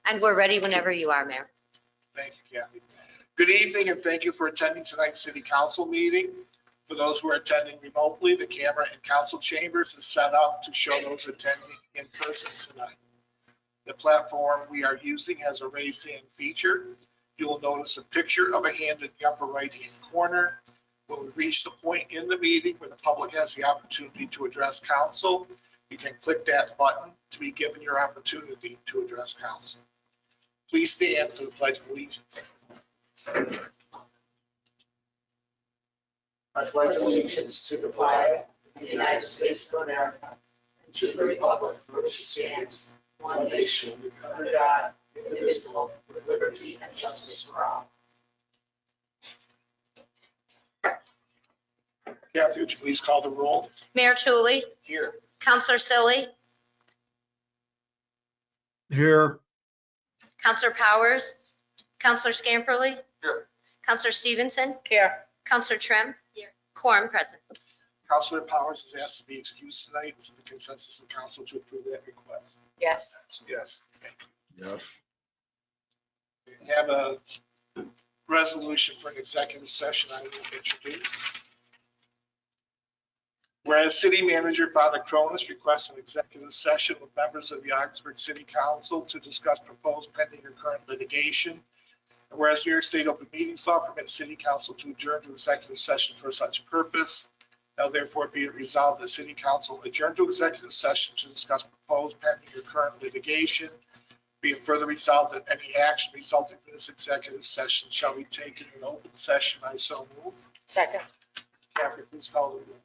And we're ready whenever you are, Mayor. Thank you, Kathy. Good evening, and thank you for attending tonight's city council meeting. For those who are attending remotely, the camera in council chambers is set up to show those attending in person tonight. The platform we are using has a raised hand feature. You will notice a picture of a hand in the upper right-hand corner. When we reach the point in the meeting where the public has the opportunity to address council, you can click that button to be given your opportunity to address council. Please stand for the Pledge of Allegiance. I pledge allegiance to the flag of the United States of America and to the republic for which it stands, one nation, under God, indivisible, with liberty and justice for all. Kathy, would you please call the roll? Mayor Tulley, Here. Counselor Silly, Here. Counselor Powers, Counselor Scamperly. Here. Counselor Stevenson. Here. Counselor Trim. Here. Quorum present. Councilor Powers is asked to be excused tonight. Is it the consensus of council to approve that request? Yes. Yes, thank you. Yes. We have a resolution for an executive session I will introduce. Whereas City Manager Father Cronus requests an executive session with members of the Augsburg City Council to discuss proposed pending or current litigation. And whereas New York State Open Meetings Law permits City Council to adjourn to executive session for such purpose, now therefore be it resolved that City Council adjourn to executive session to discuss proposed pending or current litigation. Be it further resolved that any action resulting from this executive session shall be taken in open session. I so move. Second. Kathy, please call the roll.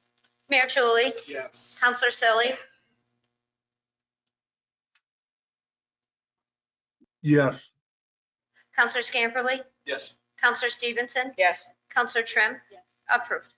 Mayor Tulley, Yes. Counselor Silly, Yes. Counselor Scamperly, Yes. Counselor Stevenson. Yes. Counselor Trim. Yes. Approved.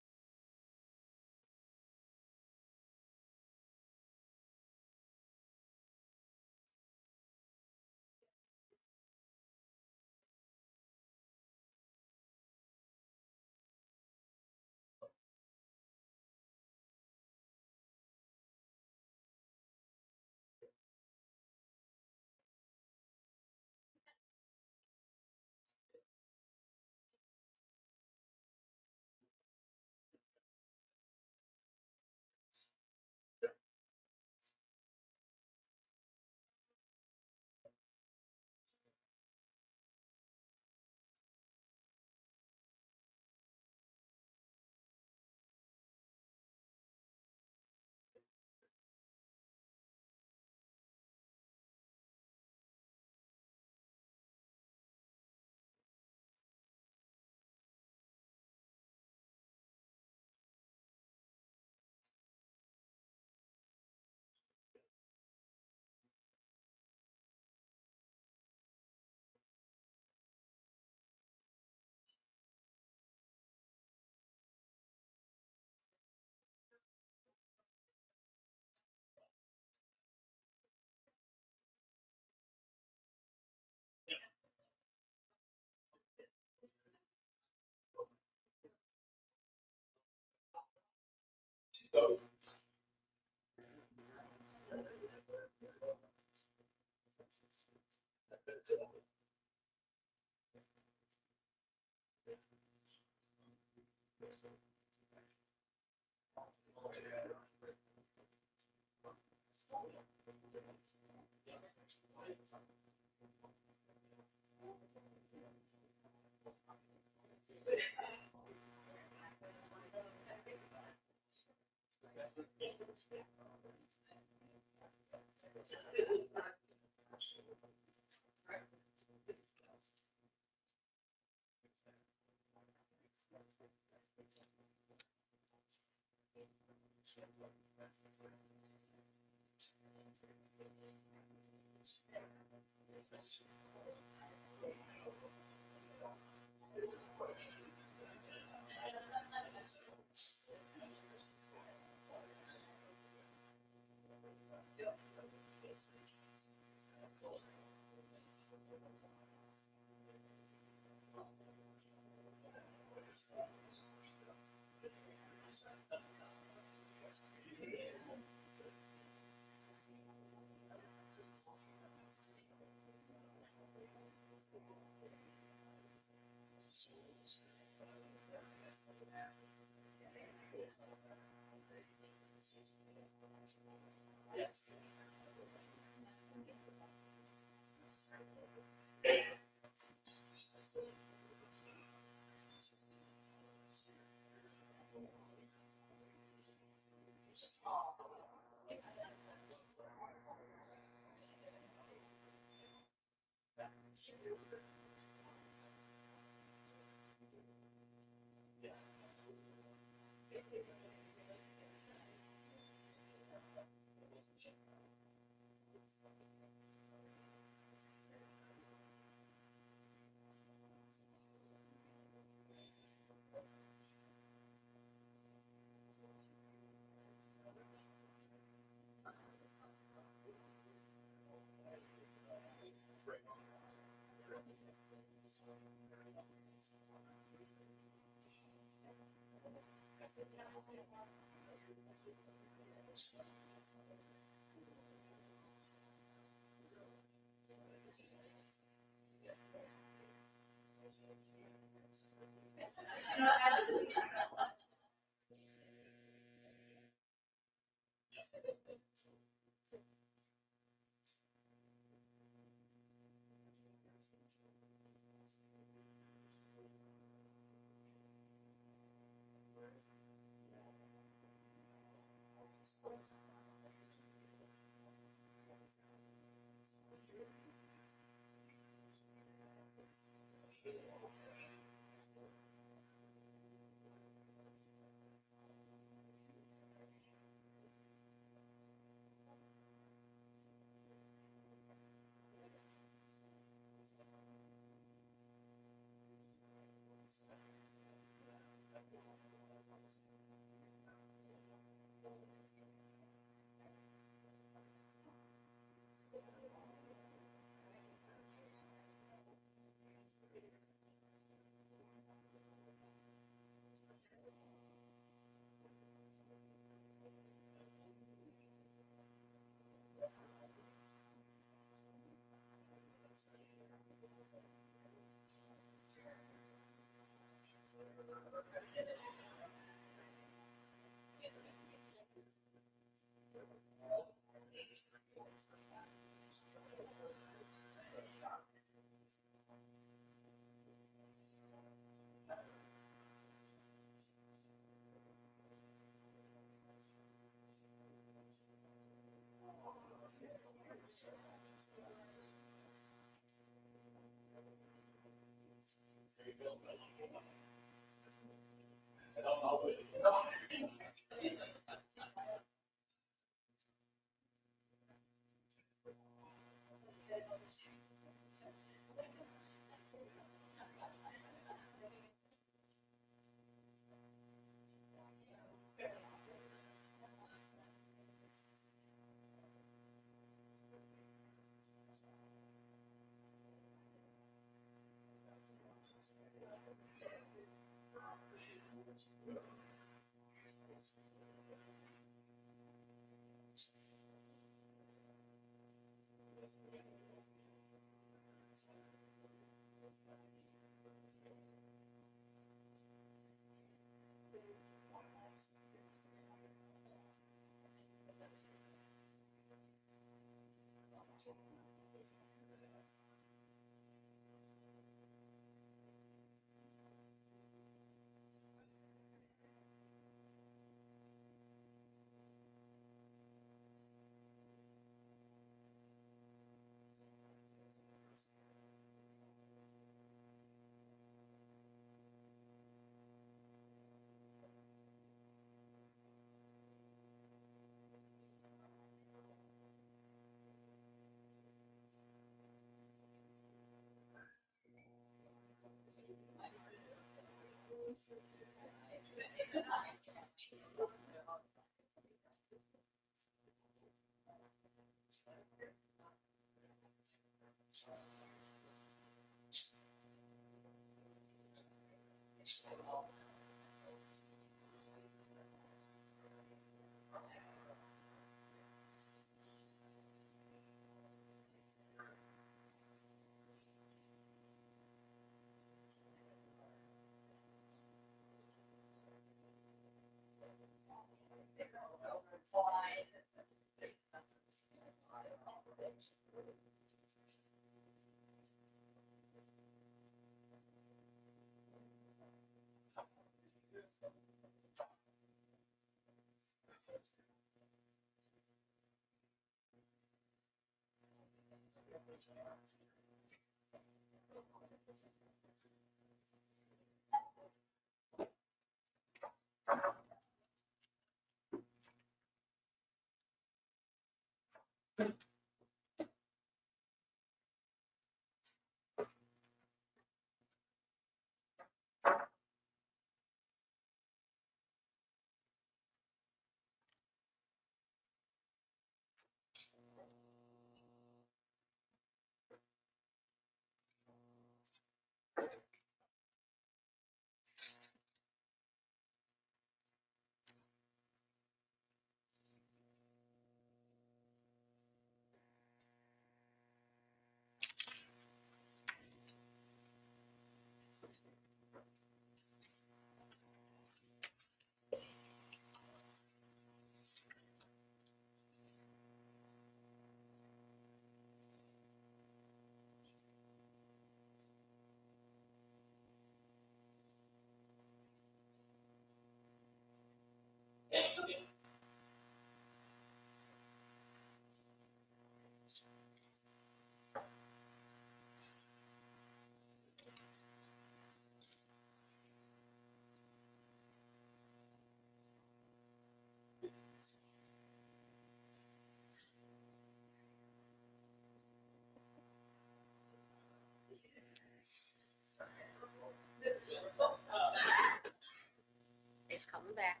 It's coming back.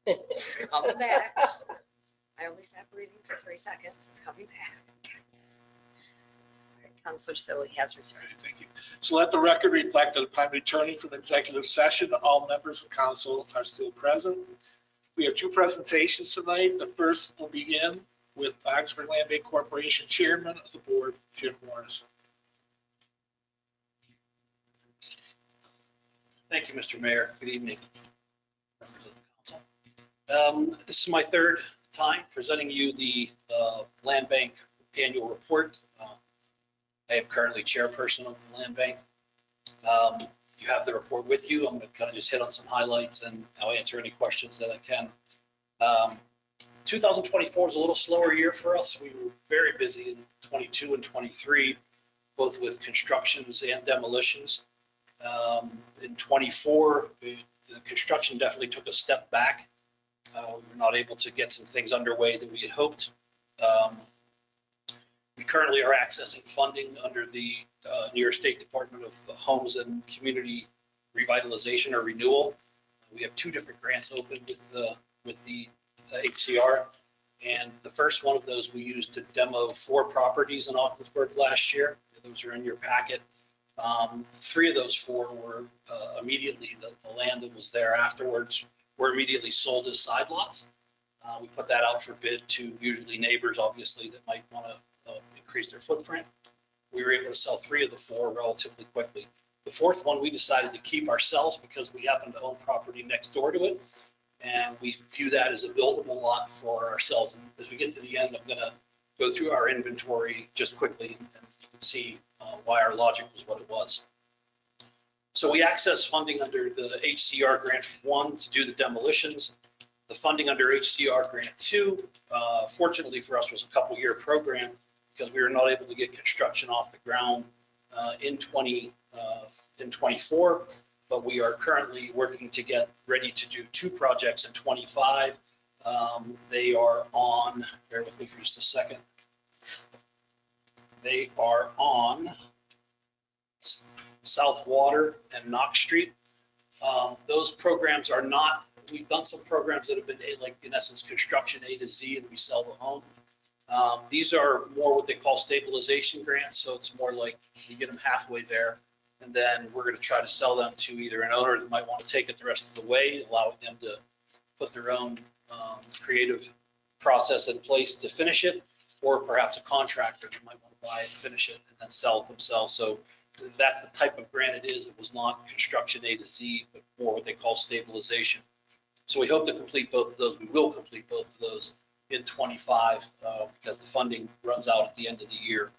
It's coming back. I only stopped reading for 3 seconds. It's coming back. All right, Counselor Silly has returned. Thank you. So let the record reflect that upon returning from executive session, all members of council are still present. We have 2 presentations tonight. The first will begin with Oxford Land Bank Corporation Chairman of the Board, Jim Morris. Thank you, Mr. Mayor. Good evening, members of the council. This is my 3rd time presenting you the Land Bank annual report. I am currently chairperson of the Land Bank. You have the report with you. I'm going to kind of just hit on some highlights and I'll answer any questions that I can. 2024 is a little slower year for us. We were very busy in 22 and 23, both with constructions and demolitions. In 24, the construction definitely took a step back. We were not able to get some things underway that we had hoped. We currently are accessing funding under the New York State Department of Homes and Community Revitalization or Renewal. We have 2 different grants open with the HCR. And the first one of those we used to demo 4 properties in Augsburg last year. Those are in your packet. 3 of those 4 were immediately, the land that was there afterwards were immediately sold as side lots. We put that out for bid to usually neighbors, obviously, that might want to increase their footprint. We were able to sell 3 of the 4 relatively quickly. The fourth one, we decided to keep ourselves because we happen to own property next door to it. And we view that as a buildable lot for ourselves. And as we get to the end, I'm going to go through our inventory just quickly, and you can see why our logic was what it was. So we access funding under the HCR Grant 1 to do the demolitions. The funding under HCR Grant 2, fortunately for us, was a couple-year program because we were not able to get construction off the ground in 24, but we are currently working to get ready to do 2 projects in 25. They are on, bear with me for just a second. They are on South Water and Knox Street. Those programs are not, we've done some programs that have been like in essence construction A to Z, and we sell the home. These are more what they call stabilization grants. So it's more like you get them halfway there, and then we're going to try to sell them to either an owner that might want to take it the rest of the way, allowing them to put their own creative process in place to finish it, or perhaps a contractor that might want to buy it, finish it, and then sell it themselves. So that's the type of grant it is. It was not construction A to Z, but more what they call stabilization. So we hope to complete both of those. We will complete both of those in 25 because the funding runs out at the end of the year.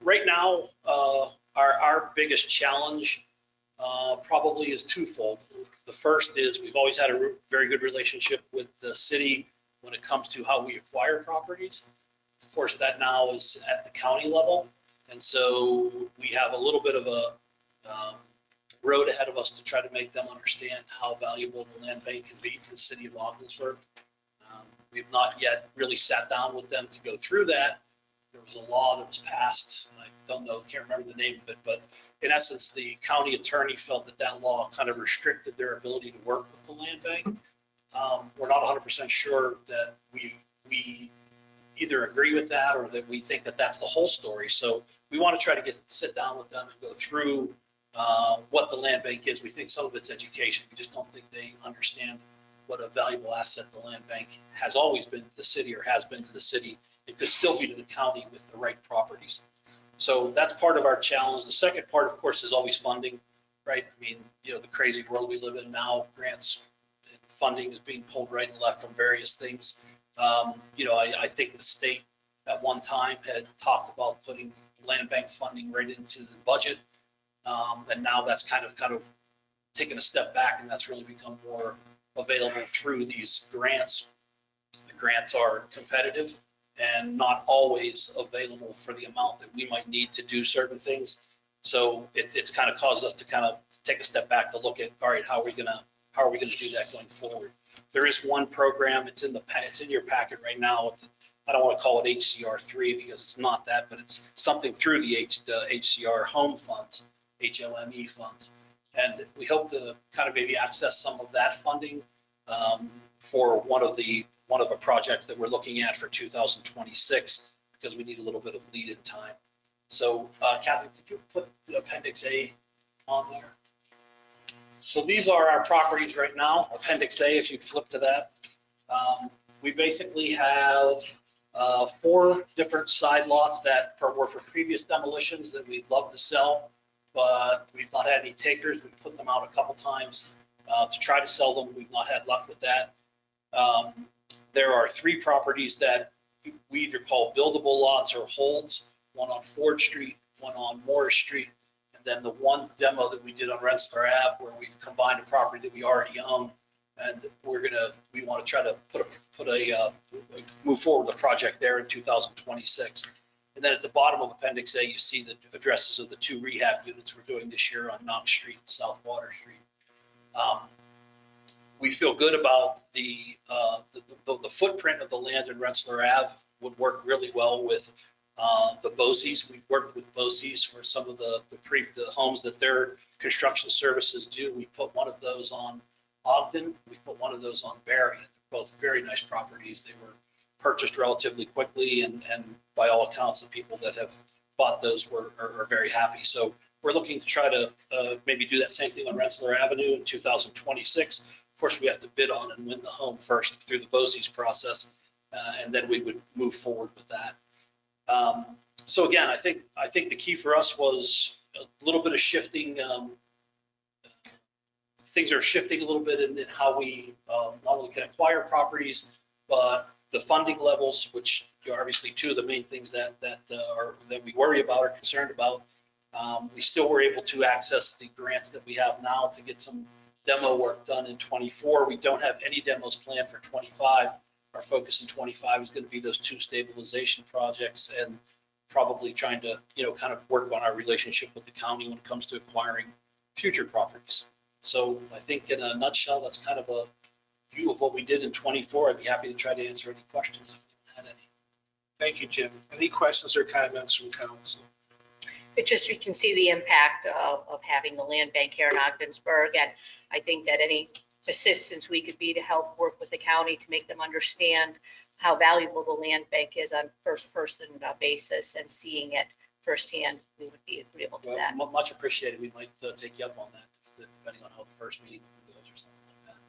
Right now, our biggest challenge probably is twofold. The first is we've always had a very good relationship with the city when it comes to how we acquire properties. Of course, that now is at the county level. And so we have a little bit of a road ahead of us to try to make them understand how valuable the land bank can be for the city of Ogdensburg. We've not yet really sat down with them to go through that. There was a law that was passed, and I don't know, can't remember the name of it, but in essence, the county attorney felt that that law kind of restricted their ability to work with the land bank. We're not 100% sure that we either agree with that or that we think that that's the whole story. So we want to try to sit down with them and go through what the land bank is. We think some of it's education. We just don't think they understand what a valuable asset the land bank has always been to the city or has been to the city. It could still be to the county with the right properties. So that's part of our challenge. The second part, of course, is always funding, right? I mean, you know, the crazy world we live in now, grants and funding is being pulled right and left from various things. You know, I think the state at one time had talked about putting land bank funding right into the budget. And now that's kind of taken a step back, and that's really become more available through these grants. The grants are competitive and not always available for the amount that we might need to do certain things. So it's kind of caused us to kind of take a step back to look at, all right, how are we gonna do that going forward? There is one program, it's in your packet right now. I don't want to call it HCR3 because it's not that, but it's something through the HCR home funds, HOME funds. And we hope to kind of maybe access some of that funding for one of a project that we're looking at for 2026, because we need a little bit of lead in time. So Kathy, could you put the Appendix A on there? So these are our properties right now, Appendix A, if you'd flip to that. We basically have 4 different side lots that were for previous demolitions that we'd love to sell, but we've not had any takers. We've put them out a couple times to try to sell them. We've not had luck with that. There are 3 properties that we either call buildable lots or holds, one on Ford Street, one on Morris Street, and then the one demo that we did on Rensselaer Ave where we've combined a property that we already own, and we want to try to move forward with a project there in 2026. And then at the bottom of Appendix A, you see the addresses of the 2 rehab units we're doing this year on Knox Street and South Water Street. We feel good about the footprint of the land in Rensselaer Ave would work really well with the Bosse's. We've worked with Bosse's for some of the homes that their construction services do. We put one of those on Ogden. We put one of those on Barry. Both very nice properties. They were purchased relatively quickly, and by all accounts, the people that have bought those are very happy. So we're looking to try to maybe do that same thing on Rensselaer Avenue in 2026. Of course, we have to bid on and win the home first through the Bosse's process, and then we would move forward with that. So again, I think the key for us was a little bit of shifting. Things are shifting a little bit in how we not only can acquire properties, but the funding levels, which are obviously two of the main things that we worry about or concerned about. We still were able to access the grants that we have now to get some demo work done in 24. We don't have any demos planned for 25. Our focus in 25 is going to be those two stabilization projects and probably trying to, kind of work on our relationship with the county when it comes to acquiring future properties. So I think in a nutshell, that's kind of a view of what we did in 24. I'd be happy to try to answer any questions if you had any. Thank you, Jim. Any questions or comments from council? It just, we can see the impact of having the land bank here in Ogdensburg. And I think that any assistance we could be to help work with the county to make them understand how valuable the land bank is on first person basis and seeing it firsthand, we would be agreeable to that. Well, much appreciated. We might take you up on that, depending on how the first meeting goes or something like that.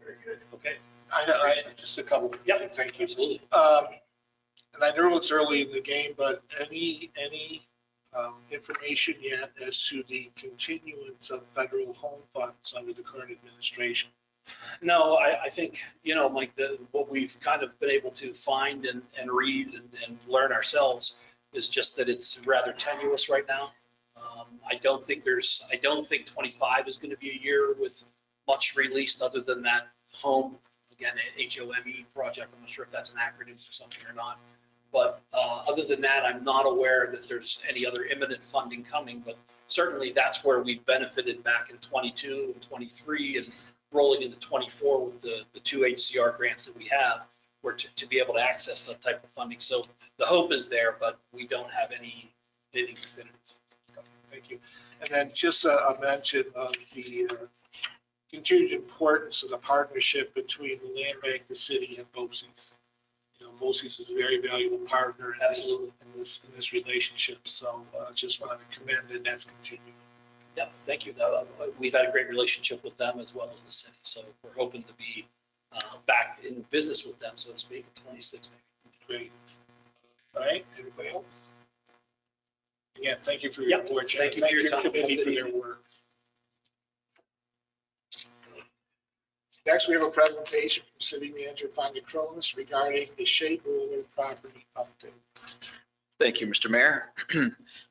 Very good. Okay. I just a couple. Yep. Thank you. Absolutely. And I know it's early in the game, but any information yet as to the continuance of federal home funds under the current administration? No, I think, Mike, what we've kind of been able to find and read and learn ourselves is just that it's rather tenuous right now. I don't think 25 is going to be a year with much released other than that home, again, HOME project. I'm not sure if that's an acronym for something or not. But other than that, I'm not aware that there's any other imminent funding coming, but certainly that's where we've benefited back in 22 and 23 and rolling into 24 with the two HCR grants that we have, were to be able to access that type of funding. So the hope is there, but we don't have anything definitive. Thank you. And then just a mention of the continued importance of the partnership between the land bank, the city, and BOCES. BOCES is a very valuable partner in this relationship. So just wanted to commend it. That's continuing. Yeah, thank you. We've had a great relationship with them as well as the city. So we're hoping to be back in business with them, so to speak, in 26 maybe. Great. All right, anybody else? Again, thank you for your report, Jim. Thank you for your time. Committee for their work. Next, we have a presentation from City Manager Fonda Cronis regarding the Shade Roller property update. Thank you, Mr. Mayor.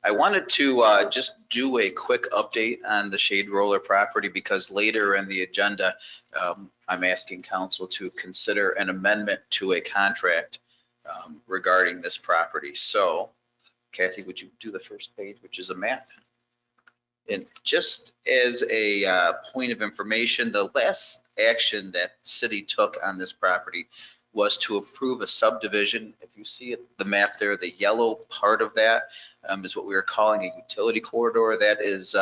I wanted to just do a quick update on the Shade Roller property because later in the agenda, I'm asking council to consider an amendment to a contract regarding this property. So Kathy, would you do the first page, which is a map? And just as a point of information, the last action that city took on this property was to approve a subdivision. If you see the map there, the yellow part of that is what we are calling a utility corridor. That is,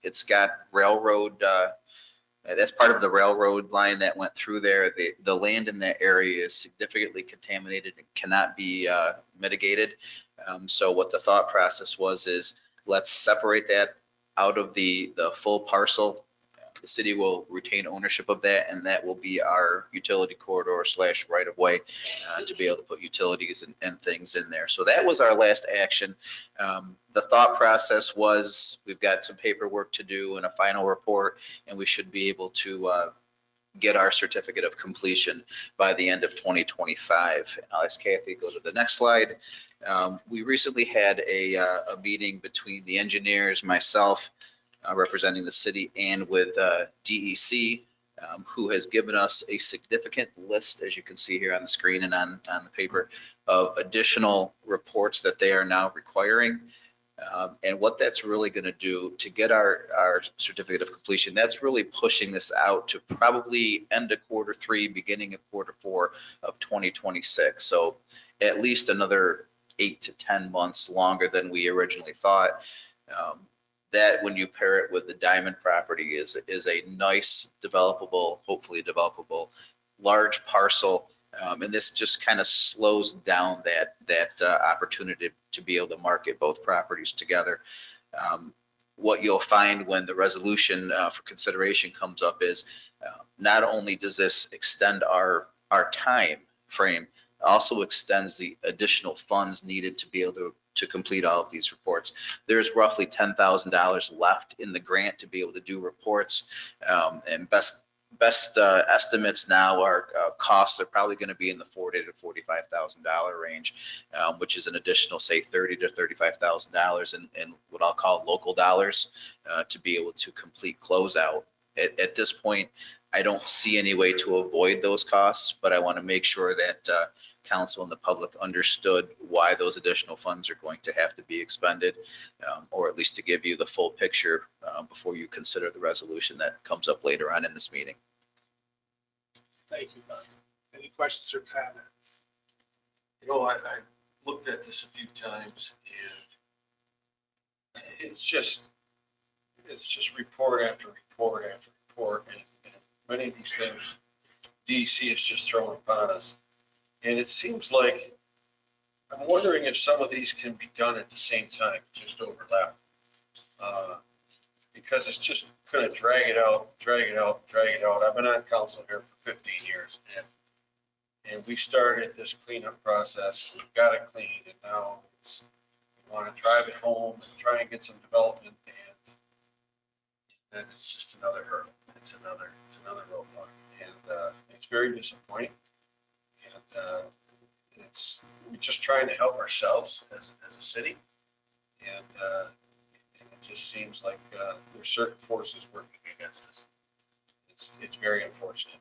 it's got railroad, that's part of the railroad line that went through there. The land in that area is significantly contaminated and cannot be mitigated. So what the thought process was is let's separate that out of the full parcel. The city will retain ownership of that, and that will be our utility corridor / right of way to be able to put utilities and things in there. So that was our last action. The thought process was we've got some paperwork to do and a final report, and we should be able to get our certificate of completion by the end of 2025. I'll ask Kathy to go to the next slide. We recently had a meeting between the engineers, myself, representing the city, and with DEC, who has given us a significant list, as you can see here on the screen and on the paper, of additional reports that they are now requiring. And what that's really going to do to get our certificate of completion, that's really pushing this out to probably end of Q3, beginning of Q4 of 2026. So at least another 8 to 10 months longer than we originally thought. That, when you pair it with the Diamond property, is a nice developable, hopefully developable, large parcel. And this just kind of slows down that opportunity to be able to market both properties together. What you'll find when the resolution for consideration comes up is not only does this extend our time frame, also extends the additional funds needed to be able to to complete all of these reports. There's roughly $10,000 left in the grant to be able to do reports. And best estimates now are costs are probably going to be in the $40,000 to $45,000 range, which is an additional, say, $30,000 to $35,000 in what I'll call local dollars to be able to complete closeout. At this point, I don't see any way to avoid those costs, but I want to make sure that council and the public understood why those additional funds are going to have to be expended, or at least to give you the full picture before you consider the resolution that comes up later on in this meeting. Thank you, Bob. Any questions or comments? You know, I looked at this a few times and it's just report after report after report. And many of these things DEC is just throwing upon us. And it seems like, I'm wondering if some of these can be done at the same time, just overlap. Because it's just gonna drag it out. I've been on council here for 15 years and we started this cleanup process. We got it clean and now we want to drive it home and try and get some development and then it's just another hurdle. It's another roadblock and it's very disappointing. And we're just trying to help ourselves as a city. And it just seems like there's certain forces working against us. It's very unfortunate.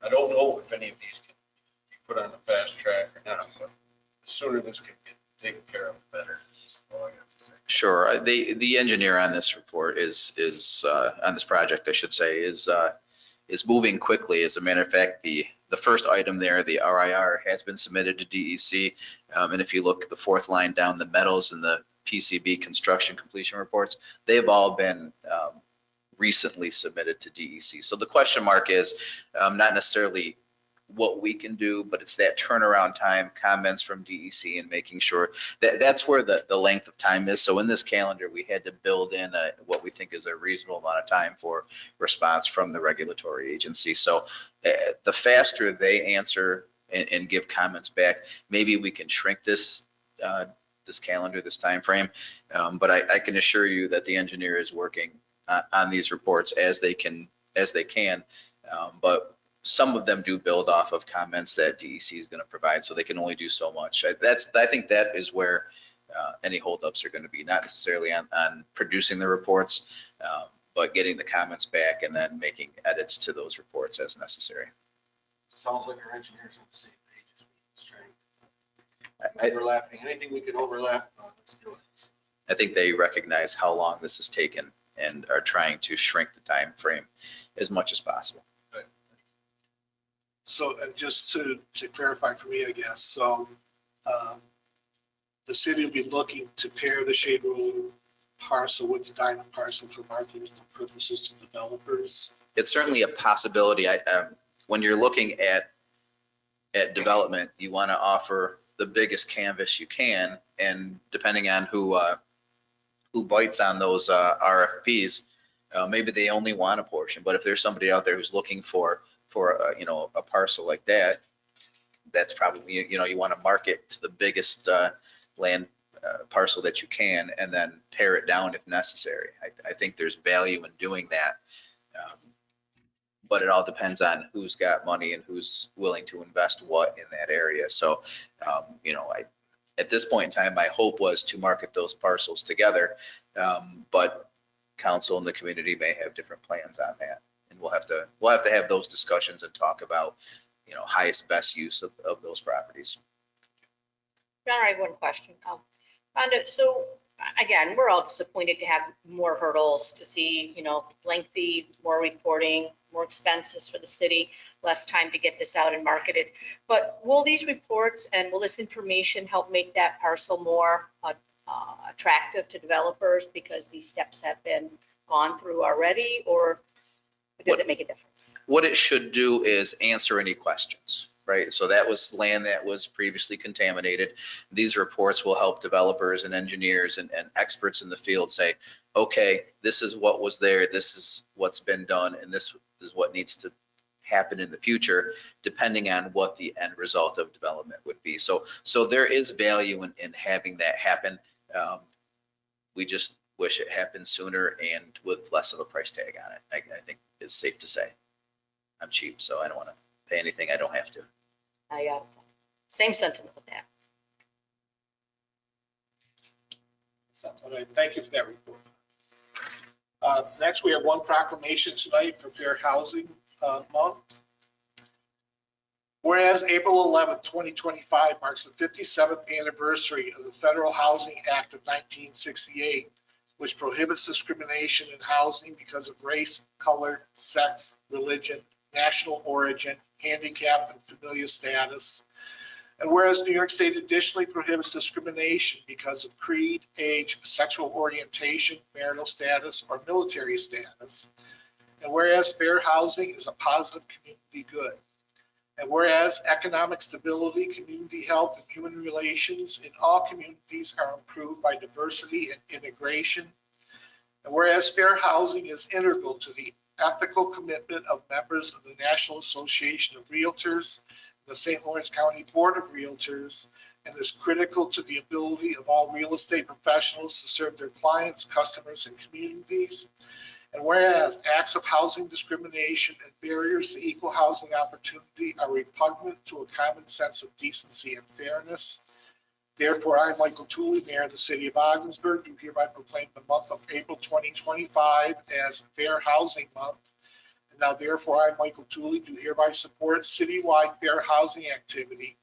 I don't know if any of these can be put on the fast track or not, but the sooner this can get taken care of, the better. That's all I got to say. Sure. The engineer on this report is on this project, I should say, is moving quickly. As a matter of fact, the first item there, the RIR, has been submitted to DEC. And if you look at the fourth line down, the metals and the PCB construction completion reports, they've all been recently submitted to DEC. So the question mark is not necessarily what we can do, but it's that turnaround time, comments from DEC, and making sure that that's where the length of time is. So in this calendar, we had to build in what we think is a reasonable amount of time for response from the regulatory agency. So the faster they answer and give comments back, maybe we can shrink this calendar, this time frame. But I can assure you that the engineer is working on these reports as they can. But some of them do build off of comments that DEC is going to provide, so they can only do so much. I think that is where any holdups are going to be, not necessarily on producing the reports, but getting the comments back and then making edits to those reports as necessary. Sounds like our engineers on the same page as me. Let's try overlapping. Anything we can overlap, let's do it. I think they recognize how long this has taken and are trying to shrink the time frame as much as possible. So just to clarify for me, I guess, so the city will be looking to pair the Shade Roller parcel with the Diamond parcel for marketing purposes to developers. It's certainly a possibility. When you're looking at development, you want to offer the biggest canvas you can, and depending on who bites on those RFPs, maybe they only want a portion. But if there's somebody out there who's looking for a parcel like that, that's probably, you want to market to the biggest land parcel that you can, and then pare it down if necessary. I think there's value in doing that. But it all depends on who's got money and who's willing to invest what in that area. So, at this point in time, my hope was to market those parcels together. But council and the community may have different plans on that. And we'll have to have those discussions and talk about, highest best use of those properties. John, I have one question. Rhonda, so again, we're all disappointed to have more hurdles to see, lengthy, more reporting, more expenses for the city, less time to get this out and marketed. But will these reports and will this information help make that parcel more attractive to developers because these steps have been gone through already, or does it make a difference? What it should do is answer any questions, right? So that was land that was previously contaminated. These reports will help developers and engineers and experts in the field say, okay, this is what was there, this is what's been done, and this is what needs to happen in the future, depending on what the end result of development would be. So there is value in having that happen. We just wish it happened sooner and with less of a price tag on it. I think it's safe to say. I'm cheap, so I don't want to pay anything I don't have to. Same sentiment with that. Sounds all right. Thank you for that report. Next, we have one proclamation tonight for Fair Housing Month. Whereas April 11th, 2025 marks the 57th anniversary of the Federal Housing Act of 1968, which prohibits discrimination in housing because of race, color, sex, religion, national origin, handicap, and familial status. And whereas New York State additionally prohibits discrimination because of creed, age, sexual orientation, marital status, or military status. And whereas fair housing is a positive community good. And whereas economic stability, community health, and human relations in all communities are improved by diversity and integration. And whereas fair housing is integral to the ethical commitment of members of the National Association of Realtors, the St. Lawrence County Board of Realtors, and is critical to the ability of all real estate professionals to serve their clients, customers, and communities. And whereas acts of housing discrimination and barriers to equal housing opportunity are repugnant to a common sense of decency and fairness. Therefore, I, Michael Tooley, Mayor of the City of Ogdensburg, do hereby proclaim the month of April 2025 as Fair Housing Month. And now, therefore, I, Michael Tooley, do hereby support citywide fair housing activity.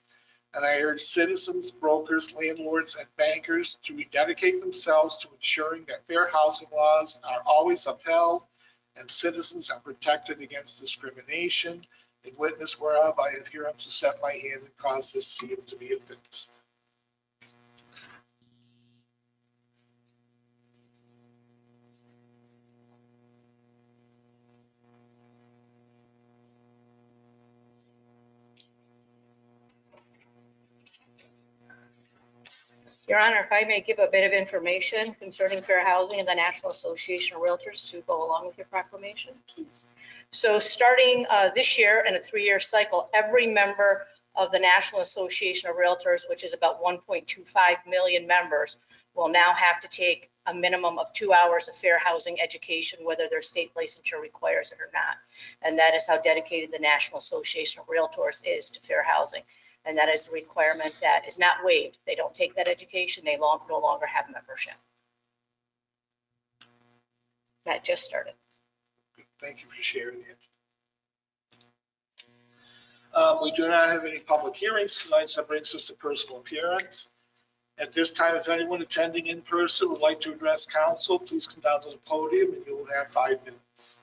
And I urge citizens, brokers, landlords, and bankers to rededicate themselves to ensuring that fair housing laws are always upheld and citizens are protected against discrimination, in witness whereof I have hereunto set my hand and caused this seal to be affixed. Your Honor, if I may give a bit of information concerning fair housing and the National Association of Realtors to go along with your proclamation. Please. So starting this year in a 3-year cycle, every member of the National Association of Realtors, which is about 1.25 million members, will now have to take a minimum of 2 hours of fair housing education, whether their state licensure requires it or not. And that is how dedicated the National Association of Realtors is to fair housing. And that is a requirement that is not waived. If they don't take that education, they no longer have membership. That just started. Thank you for sharing it. We do not have any public hearings tonight, so that brings us to personal appearance. At this time, if anyone attending in person would like to address council, please come down to the podium and you will have 5 minutes.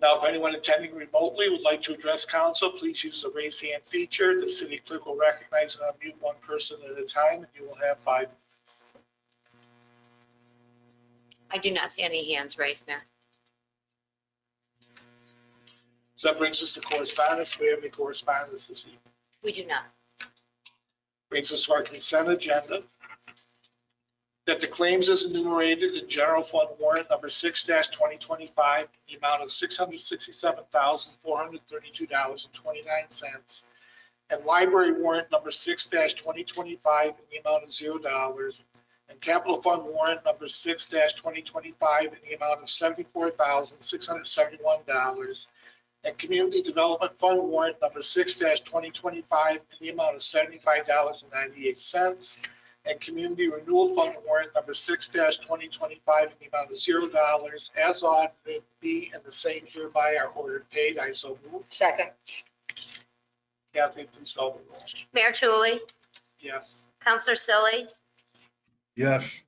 Now, if anyone attending remotely would like to address council, please use the raise hand feature. The city clerk will recognize and unmute one person at a time, and you will have 5 minutes. I do not see any hands raised, Mayor. So that brings us to correspondence. Do we have any correspondence this evening? We do not. Brings us to our consent agenda. That the claims as enumerated in general fund warrant number 6-2025, in the amount of $667,432.29, and library warrant number 6-2025 in the amount of $0, and capital fund warrant number 6-2025 in the amount of $74,671, and community development fund warrant number 6-2025 in the amount of $75.98, and community renewal fund warrant number 6-2025 in the amount of $0 as audited be and the same hereby are ordered paid. I so move. Second. Kathy, please call the roll. Mayor Tulley, Yes. Counselor Selly, yes,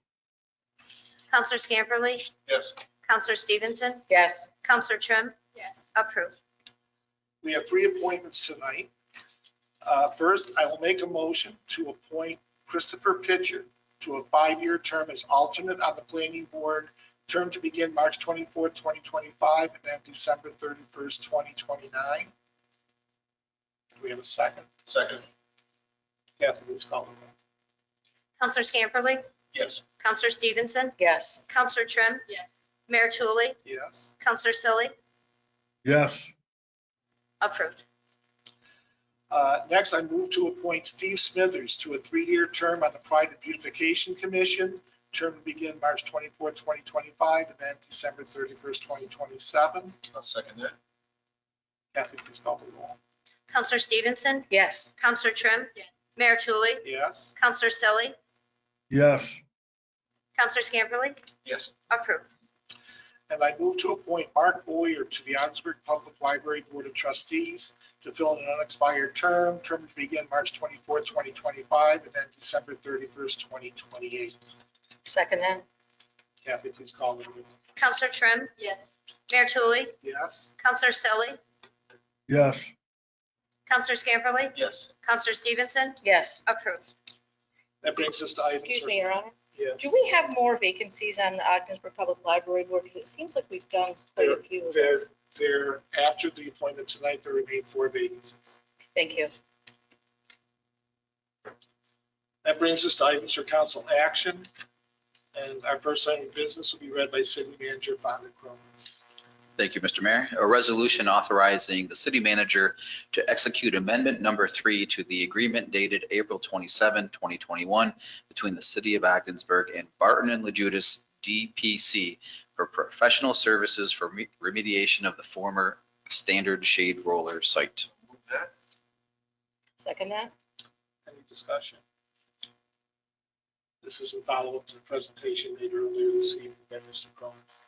Counselor Scamperly, Yes. Counselor Stevenson, Yes. Counselor Trim. Yes. Approved. We have 3 appointments tonight. First, I will make a motion to appoint Christopher Pitcher to a 5-year term as alternate on the planning board, term to begin March 24th, 2025 and end December 31st, 2029. Do we have a second? Second. Kathy, please call the roll. Counselor Scamperly, Yes. Counselor Stevenson, Yes. Counselor Trim. Yes. Mayor Tulley, Yes. Counselor Selly, yes, approved. Next, I move to appoint Steve Smithers to a 3-year term on the Pride and Beautification Commission. Term to begin March 24th, 2025, and end December 31st, 2027. I'll second that. Kathy, please call the roll. Counselor Stevenson, Yes. Counselor Trim, Mayor Tulley, Yes. Counselor Selly, yes, Counselor Scamperly, Yes. approved. And I move to appoint Mark Boyer to the Augsburg Public Library Board of Trustees to fill an unexpired term. Term to begin March 24th, 2025, and end December 31st, 2028. Second that? Kathy, please call the roll. Counselor Trim. Yes. Mayor Tulley, Yes. Counselor Selly, yes, Counselor Scamperly, Yes. Counselor Stevenson, Yes. approved. That brings us to items. Excuse me, Your Honor. Yes. Do we have more vacancies on the Ogdensburg Public Library Board? Because it seems like we've done quite a few of those. There, after the appointment tonight, there remain 4 vacancies. Thank you. That brings us to items for council action. And our first item of business will be read by City Manager Fonda Cronis. Thank you, Mr. Mayor. A resolution authorizing the city manager to execute amendment number 3 to the agreement dated April 27, 2021 between the city of Ogdensburg and Barton and LaJudas DPC for professional services for remediation of the former Standard Shade Roller site. Move that. Second that? Any discussion? This is in follow-up to the presentation made earlier this evening by Mr. Cronis.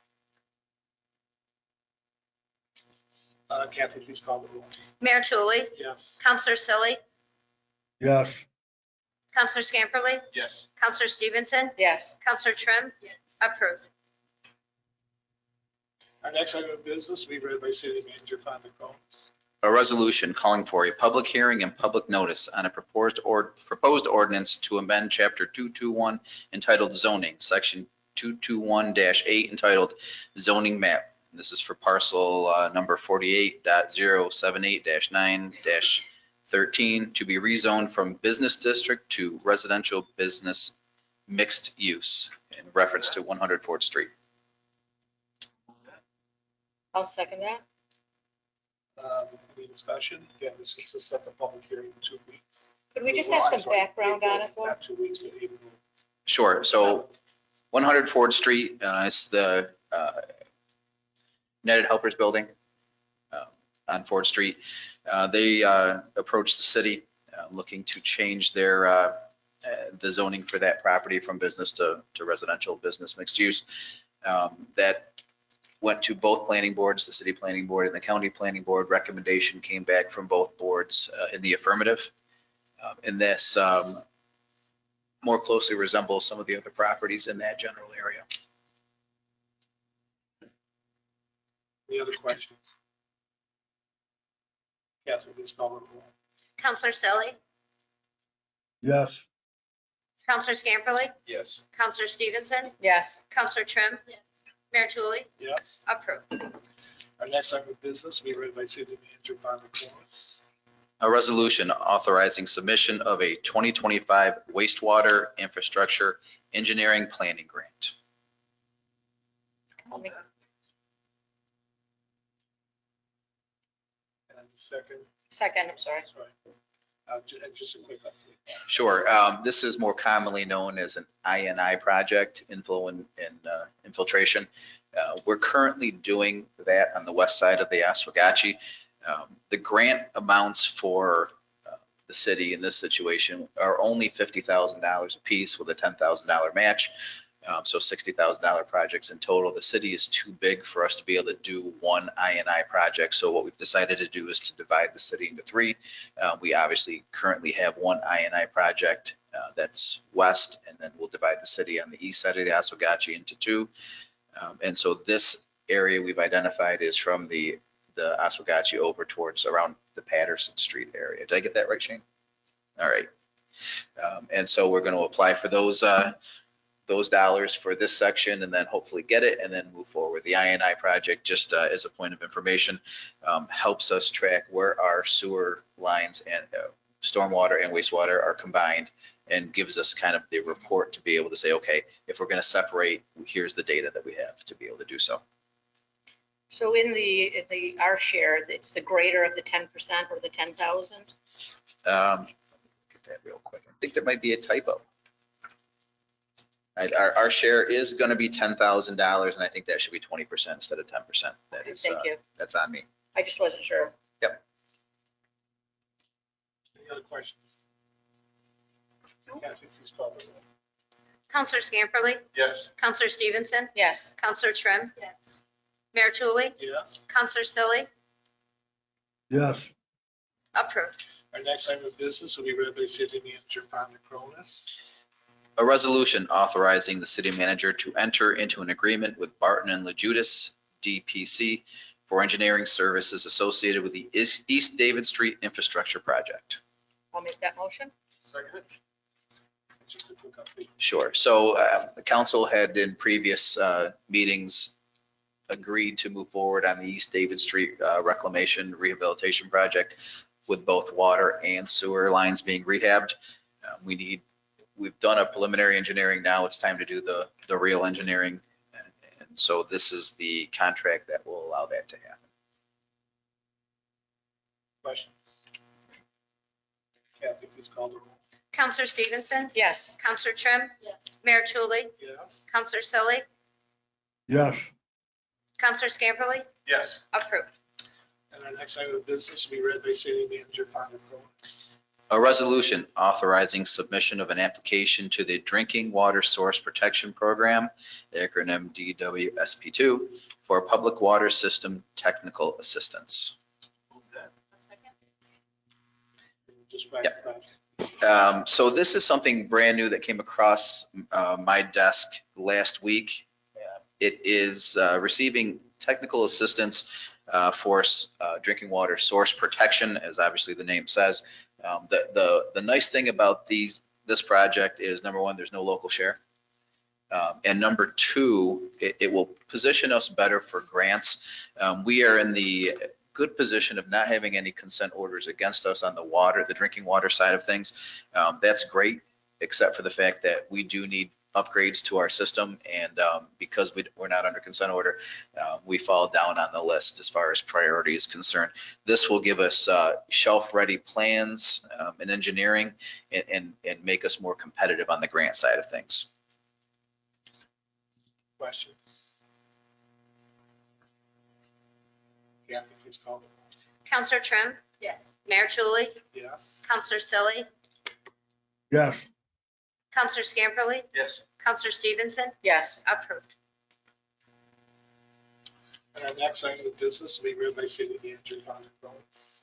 Kathy, please call the roll. Mayor Tulley, Yes. Counselor Selly, yes, Counselor Scamperly, Yes. Counselor Stevenson, Yes. Counselor Trim, approved. Our next item of business will be read by City Manager Fonda Cronis. A resolution calling for a public hearing and public notice on a proposed ordinance to amend Chapter 221 entitled Zoning, Section 221-8 entitled Zoning Map. This is for parcel number 48.078-9-13 to be rezoned from business district to residential business mixed use in reference to 100 Ford Street. I'll second that. Any discussion? Again, this is to set the public hearing in 2 weeks. Could we just have some background on it, Laura? Not 2 weeks, but April. Sure. So 100 Ford Street is the United Helpers Building on Ford Street. They approached the city looking to change their the zoning for that property from business to residential business mixed use. That went to both planning boards, the city planning board and the county planning board. Recommendation came back from both boards in the affirmative. And this more closely resembles some of the other properties in that general area. Any other questions? Kathy, please call the roll. Counselor Selly, yes, Counselor Scamperly, Yes. Counselor Stevenson, Yes. Counselor Trim, Mayor Tulley, Yes. approved. Our next item of business will be read by City Manager Fonda Cronis. A resolution authorizing submission of a 2025 wastewater infrastructure engineering planning grant. I'll make- And second, Second, I'm sorry. sorry. And just a quick update. Sure. This is more commonly known as an INI project, inflow and infiltration. We're currently doing that on the west side of the Oswegatchie. The grant amounts for the city in this situation are only $50,000 a piece with a $10,000 match. So $60,000 projects in total. The city is too big for us to be able to do one INI project. So what we've decided to do is to divide the city into 3. We obviously currently have one INI project that's west, and then we'll divide the city on the east side of the Oswegatchie into 2. And so this area we've identified is from the Oswegatchie over towards around the Patterson Street area. Did I get that right, Shane? All right. And so we're going to apply for those dollars for this section and then hopefully get it and then move forward. The INI project, just as a point of information, helps us track where our sewer lines and stormwater and wastewater are combined and gives us kind of the report to be able to say, okay, if we're going to separate, here's the data that we have to be able to do so. So in our share, it's the greater of the 10% or the 10,000? Get that real quick. I think there might be a typo. Our share is going to be $10,000, and I think that should be 20% instead of 10%. That is, Thank you. that's on me. I just wasn't sure. Any other questions? Kathy, please call the roll. Counselor Scamperly, Yes. Counselor Stevenson, Yes. Counselor Trim. Yes. Mayor Tulley, Yes. Counselor Selly, yes, approved. Our next item of business will be read by City Manager Fonda Cronis. A resolution authorizing the city manager to enter into an agreement with Barton and LaJudas, DPC, for engineering services associated with the East David Street infrastructure project. I'll make that motion. Second. Just a quick update. Sure. So the council had in previous meetings agreed to move forward on the East David Street reclamation rehabilitation project with both water and sewer lines being rehabbed. We've done a preliminary engineering. Now it's time to do the real engineering. And so this is the contract that will allow that to happen. Questions? Kathy, please call the roll. Counselor Stevenson, Yes. Counselor Trim. Yes. Mayor Tulley, Yes. Counselor Selly, yes, Counselor Scamperly, Yes. approved. And our next item of business will be read by City Manager Fonda Cronis. A resolution authorizing submission of an application to the Drinking Water Source Protection Program, acronym DWSP2, for public water system technical assistance. Describe Yep. the project. So this is something brand new that came across my desk last week. It is receiving technical assistance for drinking water source protection, as obviously the name says. The nice thing about this project is, number one, there's no local share. And number two, it will position us better for grants. We are in the good position of not having any consent orders against us on the drinking water side of things. That's great, except for the fact that we do need upgrades to our system. And because we're not under consent order, we fall down on the list as far as priority is concerned. This will give us shelf-ready plans and engineering and make us more competitive on the grant side of things. Questions? Kathy, please call the roll. Counselor Trim. Yes. Mayor Tulley, Yes. Counselor Selly, yes, Counselor Scamperly, Yes. Counselor Stevenson, Yes. approved. And our next item of business will be read by City Manager Fonda Cronis.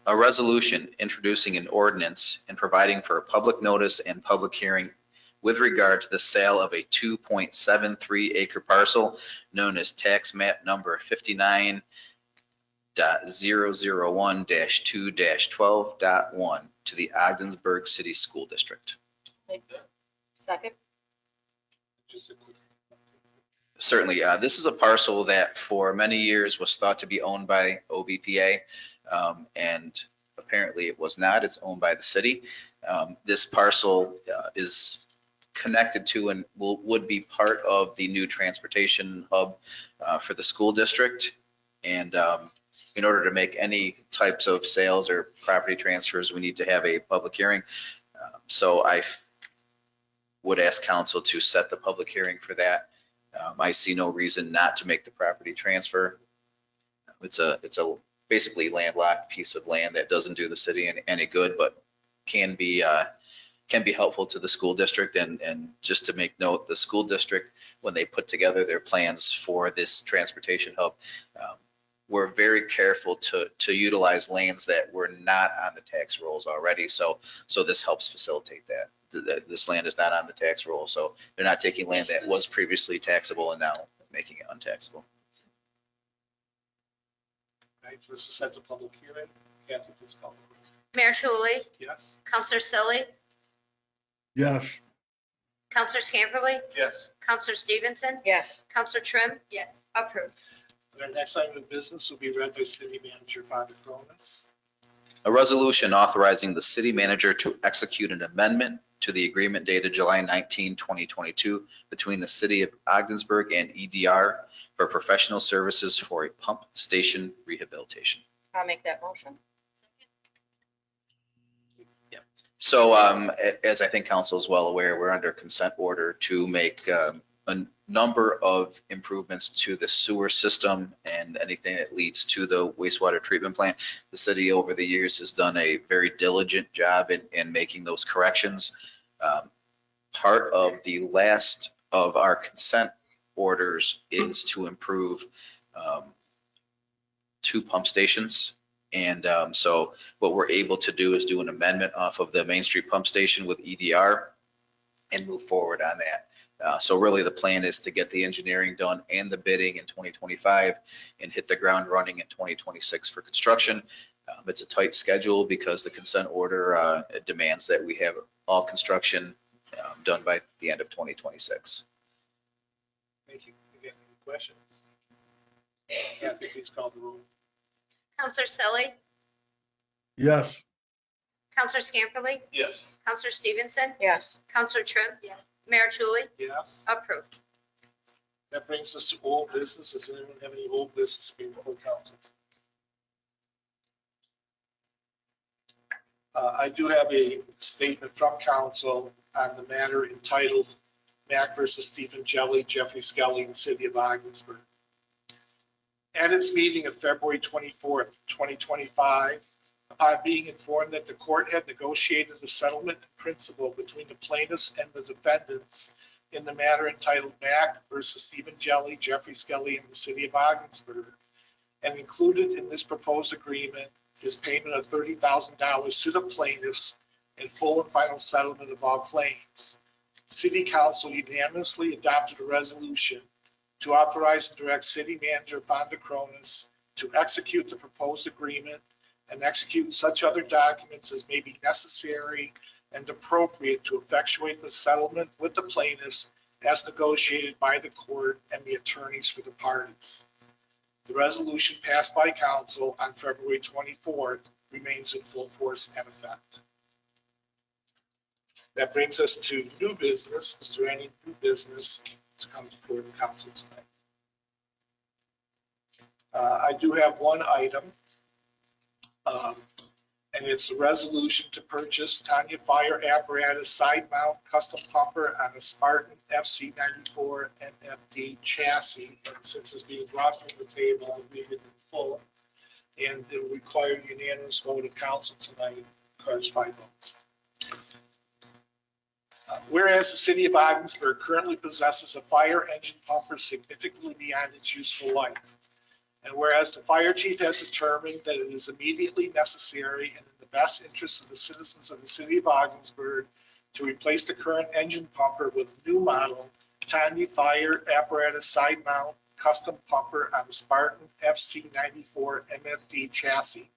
A resolution introducing an ordinance and providing for a public notice and public hearing with regard to the sale of a 2.73 acre parcel known as tax map number 59.001-2-12.1 to the Ogdensburg City School District. Second? Just a quick. Certainly, this is a parcel that for many years was thought to be owned by OBPA, and apparently it was not. It's owned by the city. This parcel is connected to and would be part of the new transportation hub for the school district. And in order to make any types of sales or property transfers, we need to have a public hearing. So I would ask council to set the public hearing for that. I see no reason not to make the property transfer. It's a basically landlocked piece of land that doesn't do the city any good, but can be helpful to the school district. And just to make note, the school district, when they put together their plans for this transportation hub, we're very careful to utilize lands that were not on the tax rolls already. So this helps facilitate that. This land is not on the tax roll, so they're not taking land that was previously taxable and now making it untaxable. Right, so this is set to public hearing. Kathy, please call the roll. Mayor Tulley, Yes. Counselor Selly, yes, Counselor Scamperly, Yes. Counselor Stevenson, Yes. Counselor Trim. Yes. Approved. And our next item of business will be read by City Manager Fonda Cronis. A resolution authorizing the city manager to execute an amendment to the agreement dated July 19, 2022 between the city of Ogdensburg and EDR for professional services for a pump station rehabilitation. I'll make that motion. So as I think council is well aware, we're under consent order to make a number of improvements to the sewer system and anything that leads to the wastewater treatment plant. The city over the years has done a very diligent job in making those corrections. Part of the last of our consent orders is to improve 2 pump stations. And so what we're able to do is do an amendment off of the Main Street pump station with EDR and move forward on that. So really the plan is to get the engineering done and the bidding in 2025 and hit the ground running in 2026 for construction. It's a tight schedule because the consent order demands that we have all construction done by the end of 2026. Thank you. Again, any questions? Kathy, please call the roll. Counselor Selly, Yes. Counselor Scamperly, Yes. Counselor Stevenson, Yes. Counselor Trim. Yes. Mayor Tully, Yes. approved. That brings us to old business. Does anyone have any old business before council? I do have a statement from council on the matter entitled Mack versus Stephen Jelly, Jeffrey Skelly, and City of Ogdensburg. At its meeting of February 24th, 2025, upon being informed that the court had negotiated the settlement in principle between the plaintiffs and the defendants in the matter entitled Mack versus Stephen Jelly, Jeffrey Skelly, and the City of Ogdensburg, and included in this proposed agreement is payment of $30,000 to the plaintiffs in full and final settlement of all claims. City Council unanimously adopted a resolution to authorize and direct City Manager Fonda Cronus to execute the proposed agreement and execute such other documents as may be necessary and appropriate to effectuate the settlement with the plaintiffs as negotiated by the court and the attorneys for the parties. The resolution passed by council on February 24th remains in full force and effect. That brings us to new business. Is there any new business to come before the council tonight? I do have one item, and it's the resolution to purchase Tanya Fire Apparatus Side Mount Custom Pumper on a Spartan FC94 NFD chassis. And since it's being brought from the table, I'll read it in full. And it will require unanimous vote of council tonight, requires 5 votes. Whereas the City of Ogdensburg currently possesses a fire engine pumper significantly beyond its useful life. And whereas the fire chief has determined that it is immediately necessary and in the best interest of the citizens of the City of Ogdensburg to replace the current engine pumper with a new model Tanya Fire Apparatus Side Mount Custom Pumper on the Spartan FC94 MFD chassis.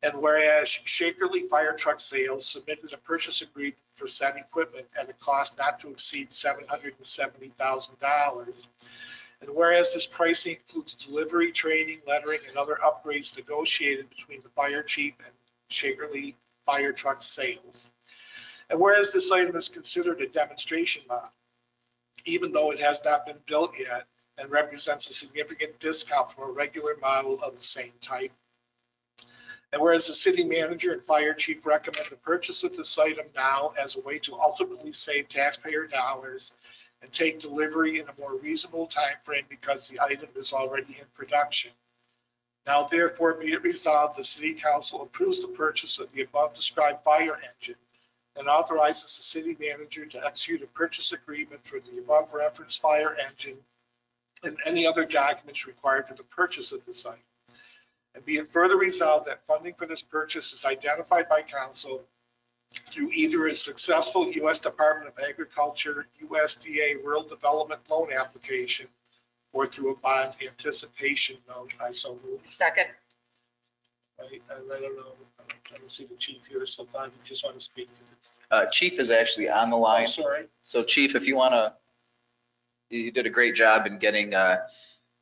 And whereas Shakerly Fire Truck Sales submitted a purchase agreement for said equipment at a cost not to exceed $770,000. And whereas this pricing includes delivery, training, lettering, and other upgrades negotiated between the fire chief and Shakerly Fire Truck Sales. And whereas this item is considered a demonstration model, even though it has not been built yet and represents a significant discount from a regular model of the same type. And whereas the city manager and fire chief recommend the purchase of this item now as a way to ultimately save taxpayer dollars and take delivery in a more reasonable time frame because the item is already in production. Now therefore be it resolved, the City Council approves the purchase of the above described fire engine and authorizes the city manager to execute a purchase agreement for the above referenced fire engine and any other documents required for the purchase of this item. And be it further resolved that funding for this purchase is identified by council through either a successful U.S. Department of Agriculture, USDA Rural Development Loan application, or through a bond anticipation note. I so move. Second. I don't see the chief here, so fine, you just want to speak to this. Chief is actually on the line. I'm sorry. So Chief, if you want to, you did a great job in getting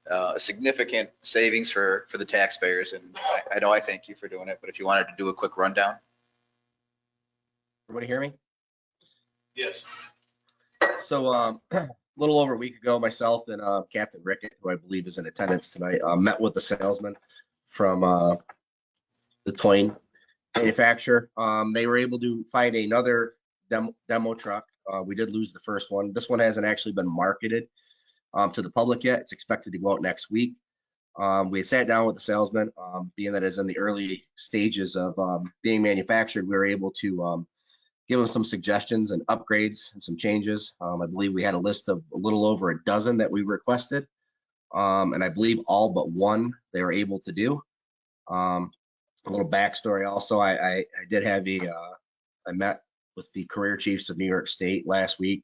a significant savings for the taxpayers. And I know I thank you for doing it, but if you wanted to do a quick rundown. Everybody hear me? Yes. So a little over a week ago, myself and Captain Rickett, who I believe is in attendance tonight, met with the salesman from the Twain manufacturer. They were able to find another demo truck. We did lose the first one. This one hasn't actually been marketed to the public yet. It's expected to go out next week. We had sat down with the salesman, being that it's in the early stages of being manufactured. We were able to give them some suggestions and upgrades and some changes. I believe we had a list of a little over a dozen that we requested. And I believe all but one they were able to do. A little backstory also, I did have I met with the career chiefs of New York State last week.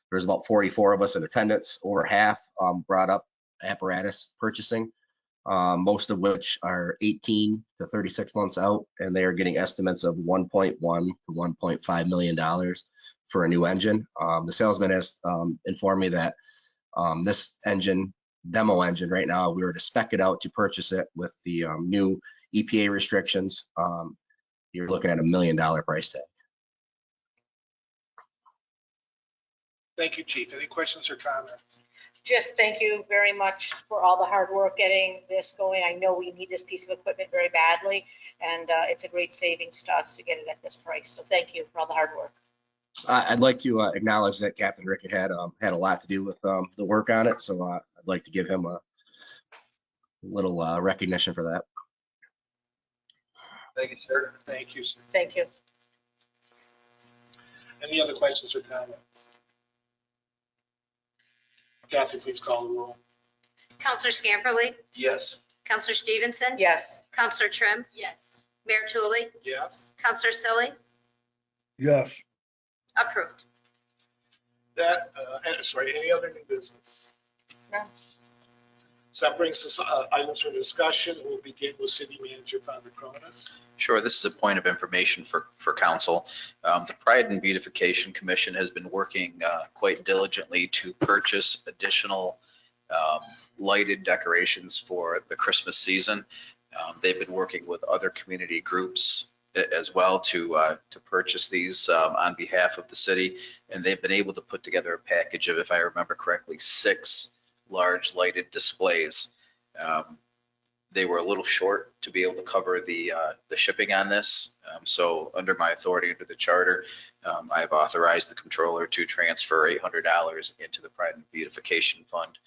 There's about 44 of us in attendance. Over half brought up apparatus purchasing, most of which are 18 to 36 months out, and they are getting estimates of $1.1 to $1.5 million for a new engine. The salesman has informed me that this engine, demo engine right now, we were to spec it out to purchase it with the new EPA restrictions. You're looking at $1 million price tag. Thank you, Chief. Any questions or comments? Just thank you very much for all the hard work getting this going. I know we need this piece of equipment very badly, and it's a great savings to us to get it at this price. So thank you for all the hard work. I'd like to acknowledge that Captain Rickett had a lot to do with the work on it, so I'd like to give him a little recognition for that. Thank you, sir. Thank you, sir. Thank you. Any other questions or comments? Kathy, please call the roll. Counselor Scamperly, Yes. Counselor Stevenson, Yes. Counselor Trim. Yes. Mayor Tulley, Yes. Counselor Silly, Yes. approved. Any other new business? No. So that brings us items for discussion. We'll begin with City Manager Father Cronus. Sure, this is a point of information for council. The Pride and Beautification Commission has been working quite diligently to purchase additional lighted decorations for the Christmas season. They've been working with other community groups as well to purchase these on behalf of the city, and they've been able to put together a package of, if I remember correctly, 6 large lighted displays. They were a little short to be able to cover the shipping on this. So under my authority, under the charter, I've authorized the controller to transfer $800 into the Pride and Beautification Fund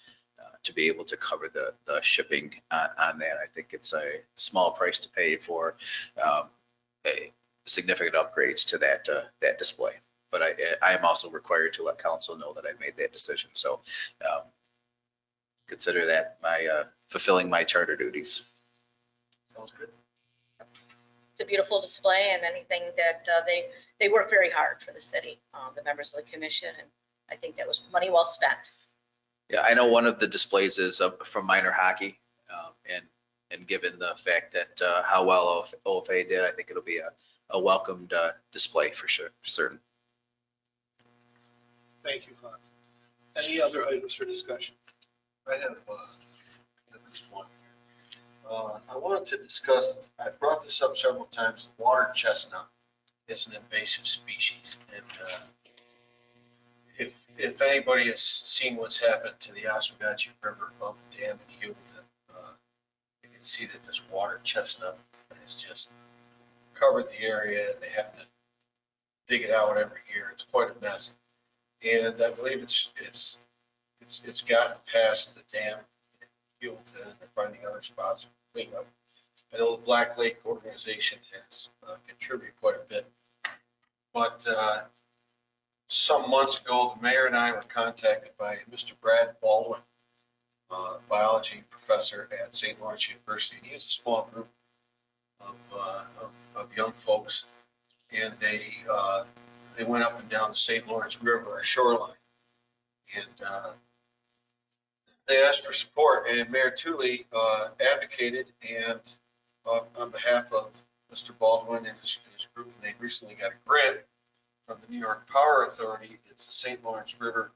to be able to cover the shipping on that. I think it's a small price to pay for a significant upgrades to that display. But I am also required to let council know that I made that decision. So consider that my fulfilling my charter duties. Sounds good. It's a beautiful display, and anything that they work very hard for the city, the members of the commission, and I think that was money well spent. Yeah, I know one of the displays is from minor hockey, and given the fact that how well OFA did, I think it'll be a welcomed display for sure, for certain. Thank you, Father. Any other items for discussion? I have at least one. I wanted to discuss, I brought this up several times, the water chestnut is an invasive species. And if anybody has seen what's happened to the Oswegatchie River above the dam in Hewlton, you can see that this water chestnut has just covered the area. They have to dig it out every year. It's quite a mess. And I believe it's gotten past the dam in Hewlton, and they're finding other spots for cleanup. I know the Black Lake organization has contributed quite a bit. But some months ago, the mayor and I were contacted by Mr. Brad Baldwin, biology professor at St. Lawrence University. He has a small group of young folks, and they went up and down the St. Lawrence River, our shoreline, and they asked for support, and Mayor Tulley advocated, and on behalf of Mr. Baldwin and his group, and they recently got a grant from the New York Power Authority. It's the St. Lawrence River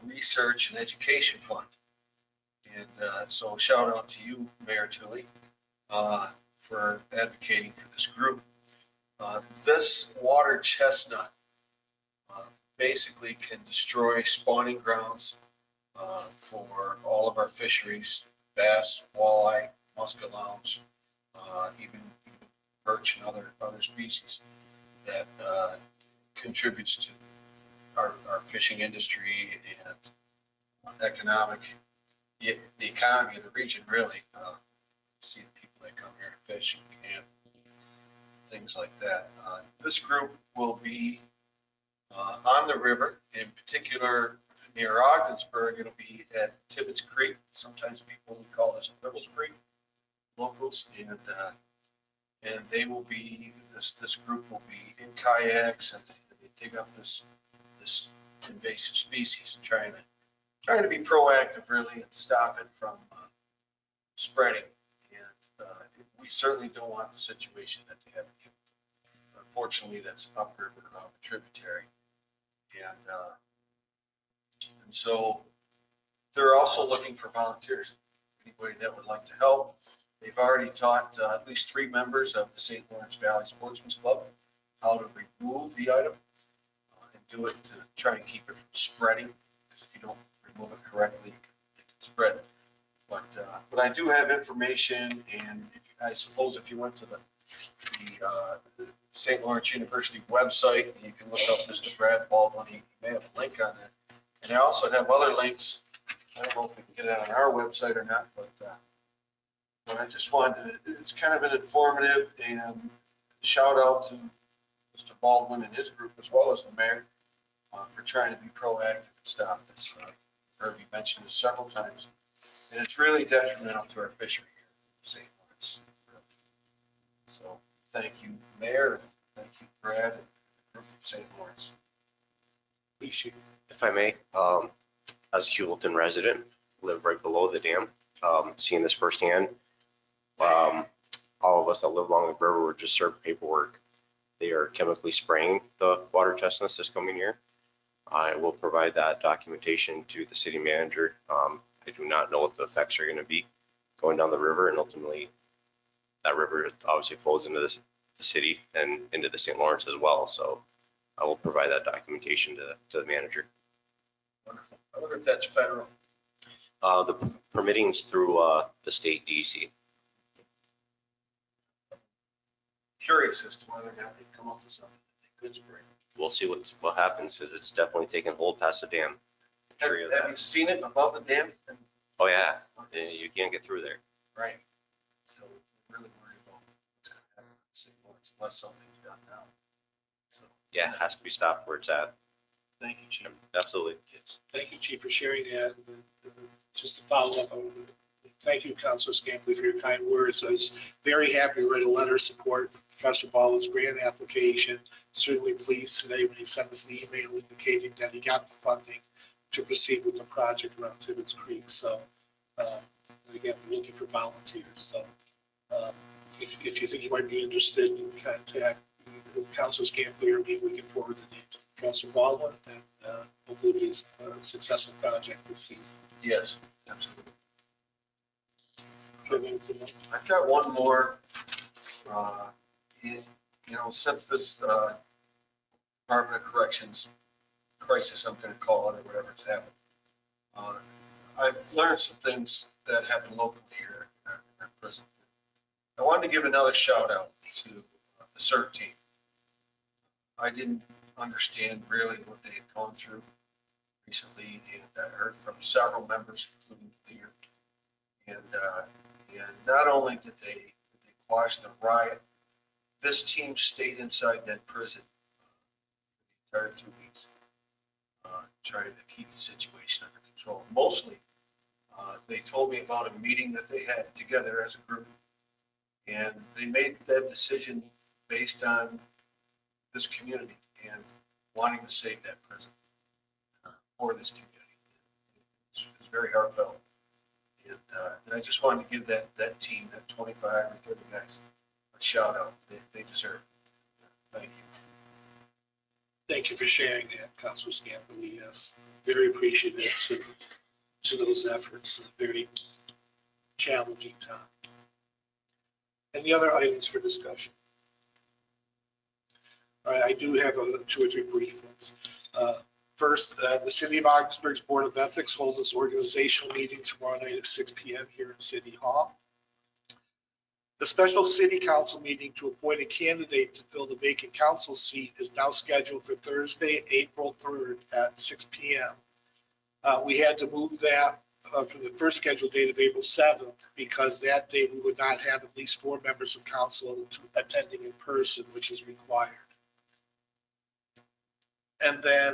Research and Education Fund. And so shout out to you, Mayor Tully, for advocating for this group. This water chestnut basically can destroy spawning grounds for all of our fisheries, bass, walleye, muskellunge, even perch and other species that contributes to our fishing industry and the economy of the region, really. See the people that come here to fish and camp, things like that. This group will be on the river, in particular near Ogdensburg. It'll be at Tibbetts Creek. Sometimes people would call this Nibbles Creek, locals, and they will be, this group will be in kayaks, and they dig up this invasive species, trying to be proactive, really, and stop it from spreading. And we certainly don't want the situation that they have here. Unfortunately, that's upriver, a tributary. And so they're also looking for volunteers, anybody that would like to help. They've already taught at least 3 members of the St. Lawrence Valley Sportsman's Club how to remove the item and do it to try and keep it from spreading, because if you don't remove it correctly, it can spread. But I do have information, and I suppose if you went to the St. Lawrence University website, you can look up Mr. Brad Baldwin. He may have a link on there. And I also have other links. I don't know if we can get it on our website or not, but I just wanted to, it's kind of an informative and shout out to Mr. Baldwin and his group, as well as the mayor, for trying to be proactive and stop this. Herbie mentioned this several times, and it's really detrimental to our fishery here in St. Lawrence. So thank you, Mayor, and thank you, Brad, and the group of St. Lawrence. If I may, as a Hewelton resident, live right below the dam, seeing this firsthand. All of us that live along the river were just served paperwork. They are chemically spraying the water chestnuts this coming year. I will provide that documentation to the city manager. I do not know what the effects are going to be going down the river, and ultimately that river obviously flows into the city and into the St. Lawrence as well. So I will provide that documentation to the manager. Wonderful. I wonder if that's federal. The permitting's through the state DEC. Curious as to whether or not they've come up with something that they could spray. We'll see what happens, because it's definitely taken hold past the dam. I'm sure Have you seen it above the dam? Oh yeah, you can't get through there. Right. So we're really worried about what's going to happen in St. Lawrence unless something's done now. So Yeah, it has to be stopped where it's at. thank you, Chief. Absolutely. Thank you, Chief, for sharing that. Just to follow up, thank you, Councilor Scampley, for your kind words. I was very happy to write a letter of support for Professor Baldwin's grant application. Certainly pleased today when he sent us an email indicating that he got the funding to proceed with the project around Tibbetts Creek. So again, we're looking for volunteers. So if you think you might be interested, in contact Councilor Scampley or me. We can forward the name to Professor Baldwin, and hopefully be a successful project this season. Yes, absolutely. Do you have anything else? I've got one more. Since this Department of Corrections crisis, I'm going to call it, or whatever's happened, I've learned some things that happen locally here in our prison. I wanted to give another shout out to the CERT team. I didn't understand really what they had gone through recently, and I heard from several members, including the leader. And not only did they quash the riot, this team stayed inside that prison for the entire 2 weeks, trying to keep the situation under control. Mostly, they told me about a meeting that they had together as a group, and they made that decision based on this community and wanting to save that prison for this community. It was very heartfelt. And I just wanted to give that team, that 25 or 30 guys, a shout out. They deserve it. Thank you. Thank you for sharing that, Councilor Scampley. Yes, very appreciative. So to those efforts in a very challenging time. Any other items for discussion? All right, I do have two or three brief ones. First, the City of Augsburg's Board of Ethics holds its organizational meeting tomorrow night at 6 p.m. here in City Hall. The special city council meeting to appoint a candidate to fill the vacant council seat is now scheduled for Thursday, April 3rd at 6 p.m. We had to move that from the first scheduled date of April 7th because that day we would not have at least 4 members of council attending in person, which is required. And then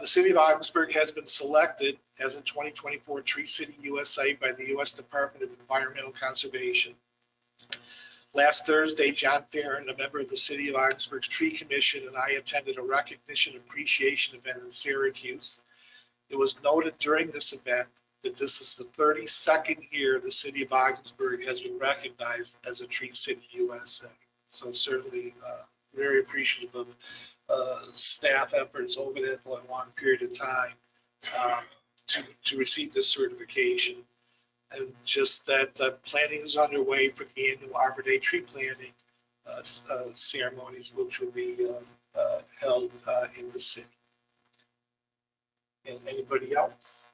the City of Augsburg has been selected as a 2024 Tree City USA by the U.S. Department of Environmental Conservation. Last Thursday, John Farron, a member of the City of Augsburg's Tree Commission, and I attended a recognition appreciation event in Syracuse. It was noted during this event that this is the 32nd year the City of Augsburg has been recognized as a Tree City USA. So certainly very appreciative of staff efforts over that long period of time to receive this certification. And just that planning is underway for the annual Arbor Day tree planting ceremonies, which will be held in the city. And anybody else?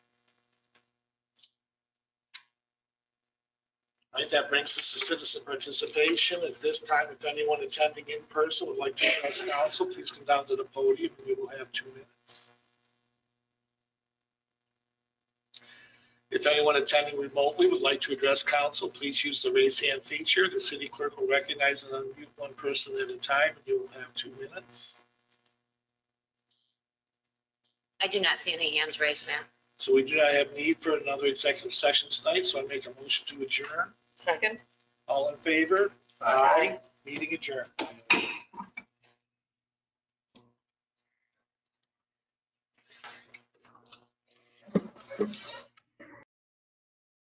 All right, that brings us to citizen participation. At this time, if anyone attending in person would like to address council, please come down to the podium and we will have 2 minutes. If anyone attending remotely would like to address council, please use the raise hand feature. The city clerk will recognize and unmute one person at a time, and you will have 2 minutes. I do not see any hands raised, ma'am. So we do not have need for another executive session tonight, so I make a motion to adjourn. Second? All in favor? Aye. Meeting adjourned.